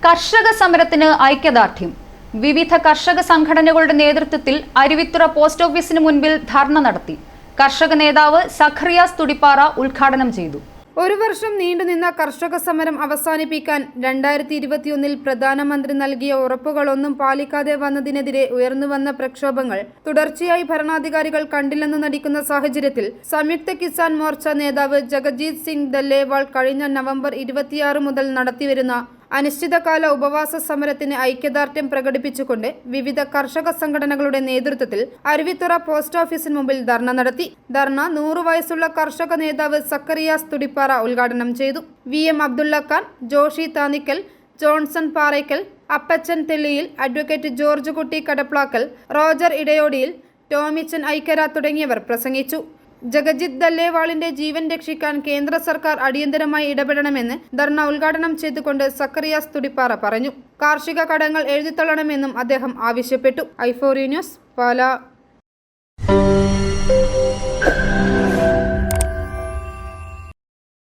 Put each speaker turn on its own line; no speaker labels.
കർഷക സമരത്തിന് ഐക്യദാർഢ്യം. വിവിധ കർഷക സംഘടനകളുടെ നേതൃത്വത്തിൽ അരുവിത്തുറ പോസ്റ്റ് ഓഫീസിന് മുൻപിൽ ധർണ നടത്തി. കർഷക നേതാവ് സഖറിയാസ് തുടിപ്പാറ ഉദ്ഘാടനം ചെയ്തു.
ഒരു വർഷം നീണ്ടുനിന്ന കർഷക സമരം അവസാനിപ്പിക്കാൻ 2021 പ്രധാനമന്ത്രി നൽകിയ ഉറപ്പുകളൊന്നും പാലിക്കാതെ വന്നതിനെതിരെ ഉയർന്നുവന്ന പ്രക്ഷോഭങ്ങൾ തുടർച്ചയായി ഭരണാധികാരികൾ കണ്ടില്ലെന്ന് നടിക്കുന്ന സാഹചര്യത്തിൽ സംയുക്ത കിസാൻ മോർച്ച നേതാവ് ജഗജീത് സിംഗ് ദല്ലേവാൾ കഴിഞ്ഞ നവംബർ 26 മുതൽ നടത്തിവരുന്ന അനിശ്ചിതകാല ഉപവാസ സമരത്തിന് ഐക്യദാർഢ്യം പ്രകടിപ്പിച്ചുകൊണ്ട് വിവിധ കർഷക സംഘടനകളുടെ നേതൃത്വത്തിൽ അരുവിത്തുറ പോസ്റ്റ് ഓഫീസിന് മുമ്പിൽ ധർണ നടത്തി. ധർണ 100 വയസ്സുള്ള കർഷക നേതാവ് സഖറിയാസ് തുടിപ്പാറ ഉദ്ഘാടനം ചെയ്തു. VM അബ്ദുള്ള ഖാൻ, ജോഷി താനിക്കൽ, ജോൺസൺ പാറയ്ക്കൽ, അപ്പച്ചൻ തെള്ളിയിൽ, അഡ്വക്കേറ്റ് ജോർജ് കുട്ടി കടപ്ലാക്കൽ, റോജർ ഇടയോടിയിൽ, ടോമിച്ചൻ ഐക്കര തുടങ്ങിയവർ പ്രസംഗിച്ചു. ജഗജിത് ദല്ലേവാളിന്റെ ജീവൻ രക്ഷിക്കാൻ കേന്ദ്ര സർക്കാർ അടിയന്തരമായി ഇടപെടണമെന്ന് ധർണ ഉദ്ഘാടനം ചെയ്തുകൊണ്ട് സഖറിയാസ് തുടിപ്പാറ പറഞ്ഞു. കാർഷിക കടങ്ങൾ എഴുതിത്തള്ളണമെന്നും അദ്ദേഹം ആവശ്യപ്പെട്ടു. i4u news, Pala.